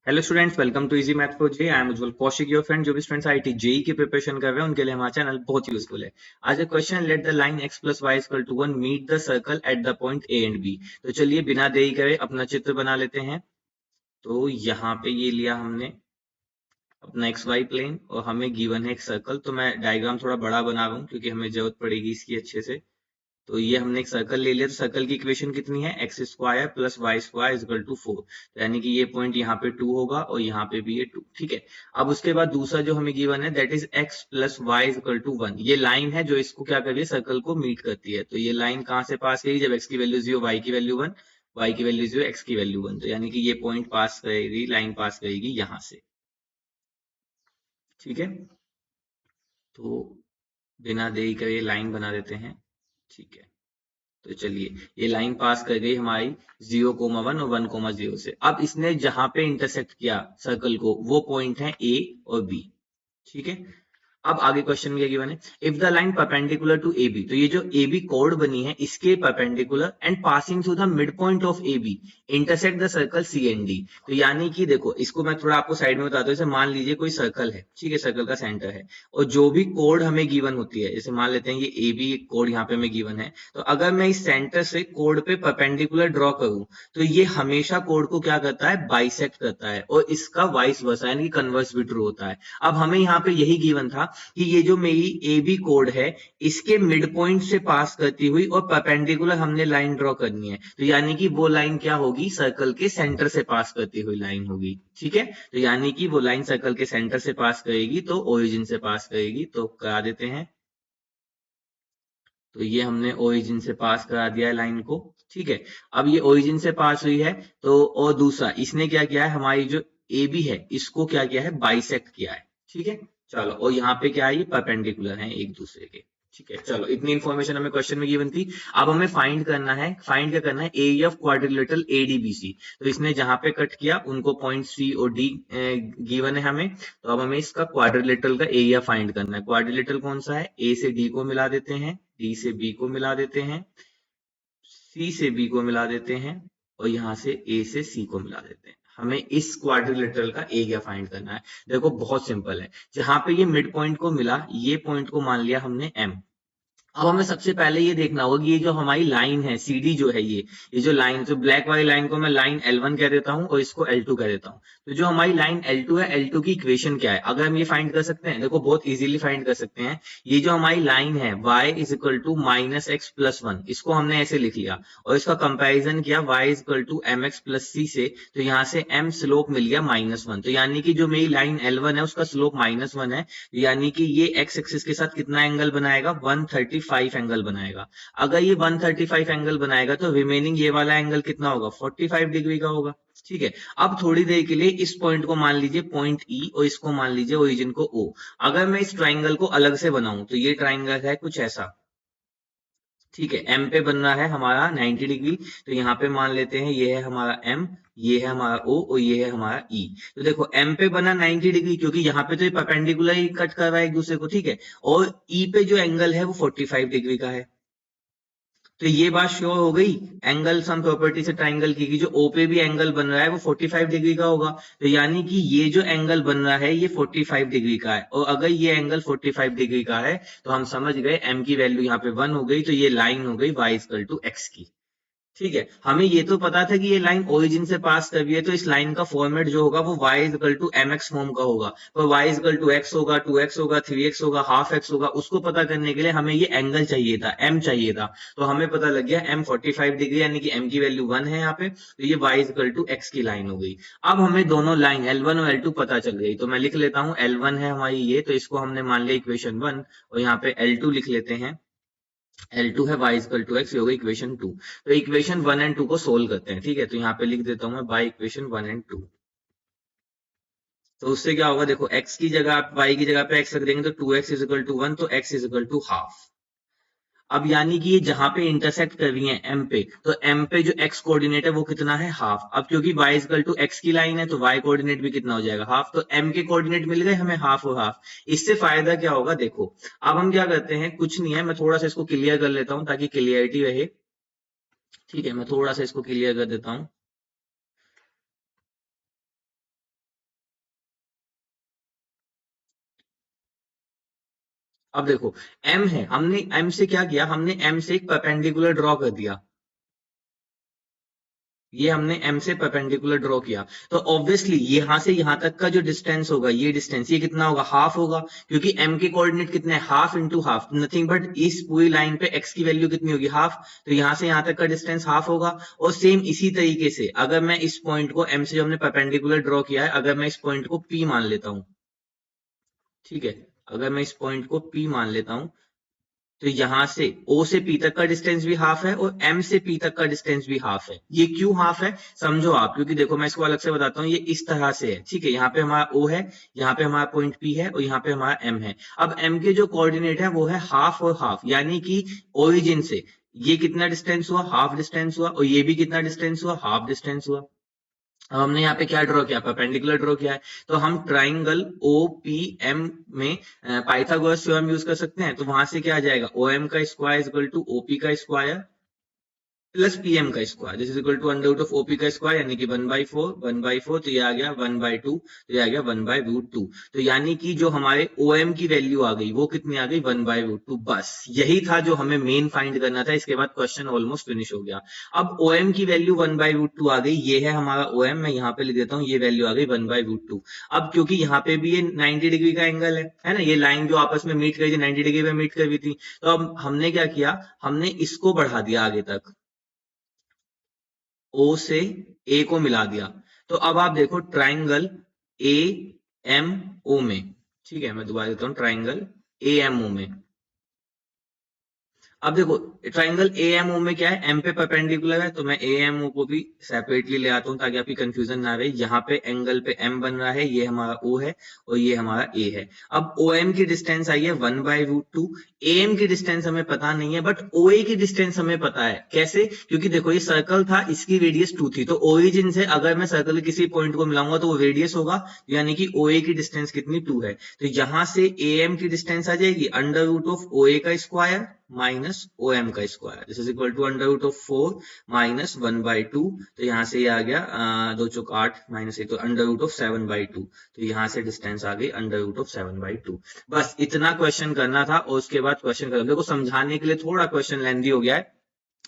Hello students, welcome to easy math for JEE. I am Ujjwal Kaushik, your friend. जो भी students IIT JEE की preparation कर रहे हैं उनके लिए हमारा चैनल बहुत यूजफुल है। आज का question, let the line x plus y equal to 1 meet the circle at the point A and B. तो चलिए बिना देरी करे अपना चित्र बना लेते हैं। तो यहाँ पे ये लिया हमने अपना एक्स वाई प्लेन और हमें गिवन है एक सर्कल। तो मैं डायग्राम थोड़ा बड़ा बना रहा हूँ क्योंकि हमें जरूरत पड़ेगी इसकी अच्छे से। तो ये हमने एक सर्कल ले लिया। तो सर्कल की इक्वेशन कितनी है? X square plus y square equal to 4। तो यानी कि ये पॉइंट यहाँ पे 2 होगा और यहाँ पे भी ये 2। ठीक है। अब उसके बाद दूसरा जो हमें गिवन है that is x plus y equal to 1। ये लाइन है जो इसको क्या कर रही है, सर्कल को मीट करती है। तो ये लाइन कहाँ से पास करेगी? जब एक्स की वैल्यू 0, वाई की वैल्यू 1, वाई की वैल्यू 0, एक्स की वैल्यू 1। तो यानी कि ये पॉइंट पास करेगी, लाइन पास करेगी यहाँ से। ठीक है। तो बिना देरी करे लाइन बना देते हैं। ठीक है। तो चलिए, ये लाइन पास कर गई हमारी 0,1 और 1,0 से। अब इसने जहां पे इंटरसेक्ट किया सर्कल को वो पॉइंट है ए और बी। ठीक है। अब आगे क्वेश्चन में क्या गिवन है? If the line perpendicular to A B, तो ये जो ए बी कोड बनी है इसके perpendicular and passing through the mid point of A B intersect the circle C and D. तो यानी कि देखो, इसको मैं थोड़ा आपको साइड में बताता हूँ। जैसे मान लीजिए कोई सर्कल है, ठीक है, सर्कल का सेंटर है और जो भी कोड हमें गिवन होती है, जैसे मान लेते हैं ये ए बी कोड यहाँ पे हमें गिवन है। तो अगर मैं इस सेंटर से कोड पे परपेंडिकुलर ड्रॉ करूं तो ये हमेशा कोड को क्या करता है? बाइसेक्ट करता है और इसका वाइस वर्सा यानी कि कन्वर्स भी ट्रू होता है। अब हमें यहाँ पे यही गिवन था कि ये जो मेरी ए बी कोड है इसके मिड पॉइंट से पास करती हुई और परपेंडिकुलर हमने लाइन ड्रॉ करनी है। तो यानी कि वो लाइन क्या होगी? सर्कल के सेंटर से पास करती हुई लाइन होगी। ठीक है। तो यानी कि वो लाइन सर्कल के सेंटर से पास करेगी तो ओरिजिन से पास करेगी। तो करा देते हैं। तो ये हमने ओरिजिन से पास करा दिया है लाइन को। ठीक है। अब ये ओरिजिन से पास हुई है। तो और दूसरा इसने क्या किया है? हमारी जो ए बी है इसको क्या किया है? बाइसेक्ट किया है। ठीक है। चलो, और यहाँ पे क्या है? ये परपेंडिकुलर है एक दूसरे के। ठीक है। चलो, इतनी इंफॉर्मेशन हमें क्वेश्चन में गिवन थी। अब हमें फाइंड करना है, फाइंड क्या करना है? Area of quadrilateral ADBC. तो इसने जहां पे कट किया उनको पॉइंट सी और डी गिवन है हमें। तो अब हमें इसका क्वाड्रिलेटरल का एरिया फाइंड करना है। क्वाड्रिलेटरल कौन सा है? ए से डी को मिला देते हैं, डी से बी को मिला देते हैं, सी से बी को मिला देते हैं और यहां से ए से सी को मिला देते हैं। हमें इस क्वाड्रिलेटरल का एरिया फाइंड करना है। देखो बहुत सिंपल है। जहां पे ये मिड पॉइंट को मिला, ये पॉइंट को मान लिया हमने एम। अब हमें सबसे पहले ये देखना होगा कि ये जो हमारी लाइन है सीडी जो है, ये जो लाइन, तो ब्लैक वाली लाइन को मैं लाइन L1 कह देता हूं और इसको L2 कह देता हूं। तो जो हमारी लाइन L2 है, L2 की इक्वेशन क्या है? अगर हम ये फाइंड कर सकते हैं, देखो बहुत इजीली फाइंड कर सकते हैं। ये जो हमारी लाइन है y is equal to minus x plus 1, इसको हमने ऐसे लिख लिया और इसका कंपेरिजन किया y is equal to M X plus C से। तो यहाँ से m स्लोप मिल गया -1। तो यानी कि जो मेरी लाइन L1 है उसका स्लोप -1 है। यानी कि ये एक्स एक्सिस के साथ कितना एंगल बनाएगा? 135 एंगल बनाएगा। अगर ये 135 एंगल बनाएगा तो रिमेनिंग ये वाला एंगल कितना होगा? 45 डिग्री का होगा। ठीक है। अब थोड़ी देर के लिए इस पॉइंट को मान लीजिए पॉइंट ई और इसको मान लीजिए ओरिजिन को ओ। अगर मैं इस ट्राइंगल को अलग से बनाऊं तो ये ट्राइंगल है कुछ ऐसा। ठीक है। एम पे बन रहा है हमारा 90 डिग्री। तो यहाँ पे मान लेते हैं ये है हमारा एम, ये है हमारा ओ और ये है हमारा ई। तो देखो एम पे बना 90 डिग्री क्योंकि यहाँ पे तो ये परपेंडिकुलर ही कट कर रहा है एक दूसरे को। ठीक है। और ई पे जो एंगल है वो 45 डिग्री का है। तो ये बात श्योर हो गई एंगल सम प्रॉपर्टी से ट्राइंगल की जो ओ पे भी एंगल बन रहा है वो 45 डिग्री का होगा। तो यानी कि ये जो एंगल बन रहा है ये 45 डिग्री का है और अगर ये एंगल 45 डिग्री का है तो हम समझ गए एम की वैल्यू यहाँ पे 1 हो गई। तो ये लाइन हो गई वाई इक्वल टू एक्स की। ठीक है। हमें ये तो पता था कि ये लाइन ओरिजिन से पास कर रही है तो इस लाइन का फॉर्मेट जो होगा वो y equal to M x form का होगा। पर y इक्वल टू एक्स होगा, 2x होगा, 3x होगा, हाफ एक्स होगा। उसको पता करने के लिए हमें ये एंगल चाहिए था, m चाहिए था। तो हमें पता लग गया m 45 डिग्री यानी कि m की वैल्यू 1 है यहाँ पे। तो ये y इक्वल टू x की लाइन हो गई। अब हमें दोनों लाइन L1 और L2 पता चल गई। तो मैं लिख लेता हूँ L1 है हमारी ये, तो इसको हमने मान लिया इक्वेशन 1 और यहाँ पे L2 लिख लेते हैं। L2 है y इक्वल टू एक्स, होगा इक्वेशन 2। तो इक्वेशन 1 एंड 2 को सोल्व करते हैं। ठीक है। तो यहाँ पे लिख देता हूं मैं बाय इक्वेशन 1 एंड 2। तो उससे क्या होगा? देखो x की जगह आप y की जगह पे x रख देंगे तो 2x इज इक्वल टू 1, तो x is equal to half. अब यानी कि ये जहां पे इंटरसेक्ट कर रही है m पे, तो m पे जो x कोऑर्डिनेट है वो कितना है? हाफ। अब क्योंकि y इक्वल टू x की लाइन है तो y कोऑर्डिनेट भी कितना हो जाएगा? हाफ। तो m के कोऑर्डिनेट मिल गए हमें हाफ और हाफ। इससे फायदा क्या होगा? देखो अब हम क्या करते हैं, कुछ नहीं है, मैं थोड़ा सा इसको क्लियर कर लेता हूं ताकि क्लियरिटी रहे। ठीक है। मैं थोड़ा सा इसको क्लियर कर देता हूं। अब देखो m है, हमने m से क्या किया, हमने m से एक परपेंडिकुलर ड्रॉ कर दिया, ये हमने m से परपेंडिकुलर ड्रॉ किया, तो ऑब्वियसली यहां से यहां तक का जो डिस्टेंस होगा, ये डिस्टेंस ये कितना होगा, हाफ होगा, क्योंकि m के कोऑर्डिनेट कितने हैं, half into half, nothing but इस पूरी लाइन पे x की वैल्यू कितनी होगी, हाफ, तो यहां से यहां तक का डिस्टेंस हाफ होगा। और सेम इसी तरीके से अगर मैं इस पॉइंट को m से जो हमने परपेंडिकुलर ड्रॉ किया है, अगर मैं इस पॉइंट को p मान लेता हूं, ठीक है, अगर मैं इस पॉइंट को p मान लेता हूं, तो यहां से O से P तक का डिस्टेंस भी हाफ है और M से P तक का डिस्टेंस भी हाफ है। ये क्यों हाफ है समझो आप, क्योंकि देखो मैं इसको अलग से बताता हूँ, ये इस तरह से है, ठीक है, यहाँ पे हमारा O है, यहाँ पे हमारा पॉइंट P है और यहाँ पे हमारा M है। अब M के जो कोऑर्डिनेट है वो है हाफ और हाफ, यानी कि ओरिजिन से ये कितना डिस्टेंस हुआ, हाफ डिस्टेंस हुआ, और ये भी कितना डिस्टेंस हुआ, हाफ डिस्टेंस हुआ। अब हमने यहाँ पे क्या ड्रॉ किया, परपेंडिकुलर ड्रॉ किया है, तो हम ट्राइंगल ओ पी एम में पाइथागोरस थ्योरम यूज कर सकते हैं, तो वहां से क्या आ जाएगा, ओ एम का square is equal to OP का स्क्वायर प्लस पीएम का square, this is equal to under root of OP का स्क्वायर, यानी कि 1/4 तो ये आ गया 1/2, तो ये आ गया 1/√2। तो यानी कि जो हमारे ओएम की वैल्यू आ गई वो कितनी आ गई, 1/√2। बस यही था जो हमें मेन फाइंड करना था, इसके बाद क्वेश्चन ऑलमोस्ट फिनिश हो गया। अब ओएम की वैल्यू 1/√2 आ गई, ये है हमारा ओएम, मैं यहाँ पे लिख देता हूँ, ये वैल्यू आ गई 1/√2। अब क्योंकि यहाँ पे भी ये 90 डिग्री का एंगल है ना, ये लाइन जो आपस में मीट करी थी 90 डिग्री पे मीट कर रही थी, तो अब हमने क्या किया, हमने इसको बढ़ा दिया आगे तक, ओ से ए को मिला दिया। तो अब आप देखो ट्राइंगल ए एम ओ में, ठीक है, मैं दोबारा देता हूं, ट्राइंगल ए एम ओ में, अब देखो ट्राइंगल ए एम ओ में क्या है, एम पे परपेंडिकुलर है, तो मैं ए एम ओ को भी सेपरेटली ले आता हूं ताकि आपकी कंफ्यूजन ना रहे। यहाँ पे एंगल पे एम बन रहा है, ये हमारा ओ है और ये हमारा ए है। अब ओ एम की डिस्टेंस आई है 1/√2, ए एम की डिस्टेंस हमें पता नहीं है, बट ओ ए की डिस्टेंस हमें पता है। कैसे, क्योंकि देखो ये सर्कल था, इसकी रेडियस 2 थी, तो ओरिजिन से अगर मैं सर्कल के किसी पॉइंट को मिलाऊंगा तो वो रेडियस होगा, यानी कि ओ ए की डिस्टेंस कितनी, 2 है। तो यहां से ए एम की डिस्टेंस आ जाएगी under root of O A का स्क्वायर माइनस ओ एम का square, this is equal to under root of 4 माइनस 1/2, तो यहां से ये आ गया 2 × 8 माइनस 1, तो अंडर रूट ऑफ 7/2, तो यहां से डिस्टेंस आ गई अंडर रूट ऑफ 7/2। बस इतना क्वेश्चन करना था और उसके बाद क्वेश्चन कर, देखो समझाने के लिए थोड़ा क्वेश्चन लेंथी हो गया है,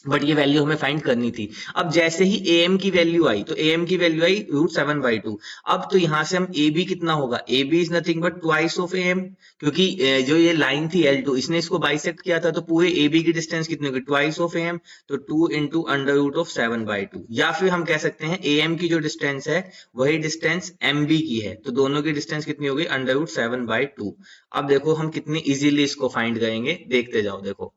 बट ये वैल्यू हमें फाइंड करनी थी। अब जैसे ही ए एम की वैल्यू आई, तो ए एम की वैल्यू आई √7/2। अब तो यहां से हम ए बी कितना होगा, A B is nothing but twice of A M, क्योंकि जो ये लाइन थी L2 इसने इसको बाइसेक्ट किया था, तो पूरे ए बी की डिस्टेंस कितनी होगी, ट्वाइस ऑफ ए एम, तो 2 इंटू अंडर रूट ऑफ 7/2। या फिर हम कह सकते हैं ए एम की जो डिस्टेंस है वही डिस्टेंस एम बी की है, तो दोनों की डिस्टेंस कितनी होगी, अंडर रूट 7/2। अब देखो हम कितनी इजीली इसको फाइंड करेंगे, देखते जाओ। देखो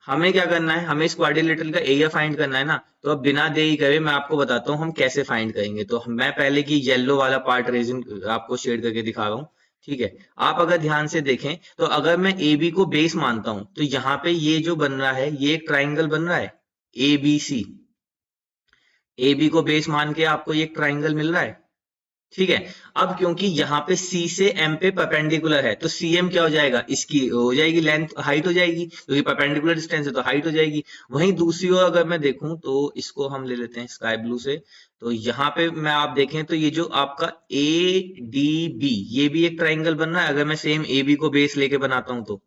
हमें क्या करना है, हमें इस क्वाड्रिलेटरल का एरिया फाइंड करना है ना, तो अब बिना देरी करे मैं आपको बताता हूँ हम कैसे फाइंड करेंगे। तो मैं पहले की येलो वाला पार्ट रीजन आपको शेड करके दिखा रहा हूँ, ठीक है। आप अगर ध्यान से देखें तो अगर मैं ए बी को बेस मानता हूं, तो यहाँ पे ये जो बन रहा है ये एक ट्राइंगल बन रहा है A B C, A B को बेस मान के आपको ये एक ट्राइंगल मिल रहा है, ठीक है। अब क्योंकि यहाँ पे C से M पे परपेंडिकुलर है, तो CM क्या हो जाएगा, इसकी हो जाएगी लेंथ, हाइट हो जाएगी, क्योंकि परपेंडिकुलर डिस्टेंस है तो हाइट हो जाएगी। वहीं दूसरी ओर अगर मैं देखूं तो इसको हम ले लेते हैं स्काई ब्लू से, तो यहाँ पे मैं आप देखें तो ये जो आपका ADB ये भी एक ट्राइंगल बन रहा है, अगर मैं सेम AB को बेस लेके बनाता हूं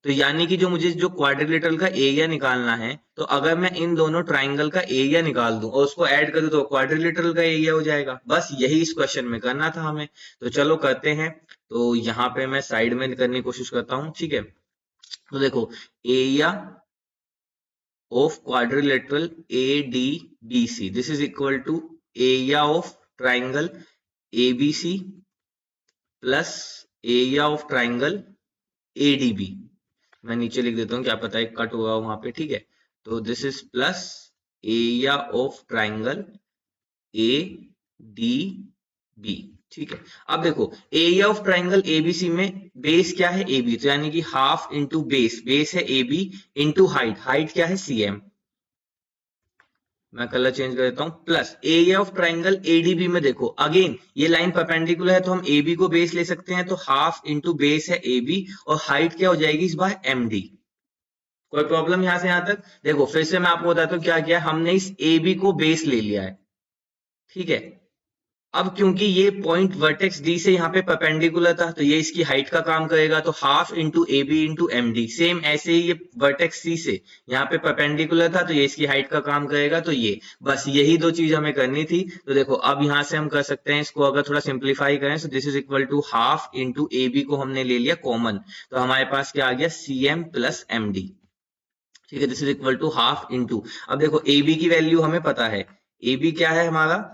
तो यानी कि जो मुझे जो क्वाड्रिलेटरल का एरिया निकालना है, तो अगर मैं इन दोनों ट्राइंगल का एरिया निकाल दूं और उसको ऐड कर दूं तो क्वाड्रिलेटरल का एरिया हो जाएगा। बस यही इस क्वेश्चन में करना था हमें, तो चलो करते हैं। तो यहाँ पे मैं साइड में करने की कोशिश करता हूँ, ठीक है। तो देखो area of quadrilateral ADBC, this is equal to area of triangle ABC plus area of triangle ADB। मैं नीचे लिख देता हूँ, क्या पता है कट हुआ वहां पे, ठीक है। तो this is plus area of triangle ADB, ठीक है। अब देखो एरिया ऑफ ट्राइंगल ABC में बेस क्या है, AB, तो यानी कि हाफ इंटू बेस, बेस है AB इंटू हाइट, हाइट क्या है CM, मैं कलर चेंज कर देता हूं, plus area of triangle ADB में देखो अगेन ये लाइन परपेंडिकुलर है, तो हम AB को बेस ले सकते हैं, तो हाफ इंटू बेस है AB और हाइट क्या हो जाएगी इस बार MD। कोई प्रॉब्लम यहां से यहां तक, देखो फिर से मैं आपको बताता हूँ क्या किया, हमने इस AB को बेस ले लिया है, ठीक है। अब क्योंकि ये पॉइंट वर्टेक्स डी से यहाँ पे परपेंडिकुलर था तो ये इसकी हाइट का काम करेगा, तो half into A B into M D. Same ऐसे ही ये वर्टेक्स सी से यहाँ पे परपेंडिकुलर था तो ये इसकी हाइट का काम करेगा, तो ये बस यही दो चीज हमें करनी थी। तो देखो अब यहाँ से हम कर सकते हैं इसको, अगर थोड़ा सिंप्लीफाई करें तो this is equal to half into A B को हमने ले लिया कॉमन, तो हमारे पास क्या आ गया C M plus M D. ठीक है, this is equal to half into, अब देखो ए बी की वैल्यू हमें पता है, ए बी क्या है हमारा,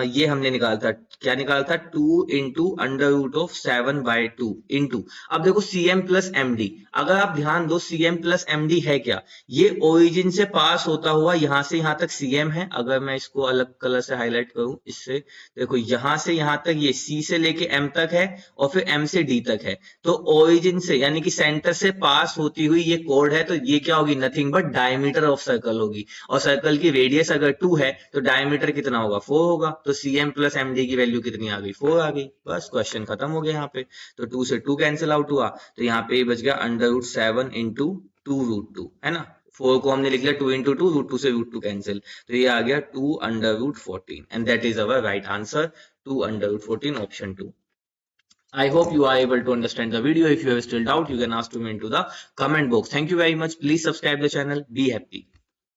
ये हमने निकाला था, क्या निकाला था 2 into under root of 7/2 into, अब देखो C M plus M D, अगर आप ध्यान दो C M plus M D है क्या, ये ओरिजिन से पास होता हुआ यहां से यहां तक सी एम है, अगर मैं इसको अलग कलर से हाईलाइट करूं इससे, देखो यहां से यहां तक ये सी से लेके एम तक है और फिर एम से डी तक है, तो ओरिजिन से यानी कि सेंटर से पास होती हुई ये कोड है, तो ये क्या होगी, nothing but diameter of circle होगी, और सर्कल की रेडियस अगर 2 है तो डायमीटर कितना होगा, 4 होगा, तो C M plus M D की वैल्यू कितनी आ गई, 4 आ गई, बस क्वेश्चन खत्म हो गया यहाँ पे। तो 2 से 2 कैंसिल आउट हुआ, तो यहाँ पे बच गया अंडर रूट 7 इंटू 2√2, है ना, 4 को हमने लिख लिया 2 इंटू 2, √2 से √2 कैंसिल, तो ये आ गया 2 under root 14, and that is our right answer, 2 under root 14 option 2। I hope you are able to understand the video. If you have still doubt, you can ask to me into the comment box. Thank you very much. Please subscribe the channel. Be happy.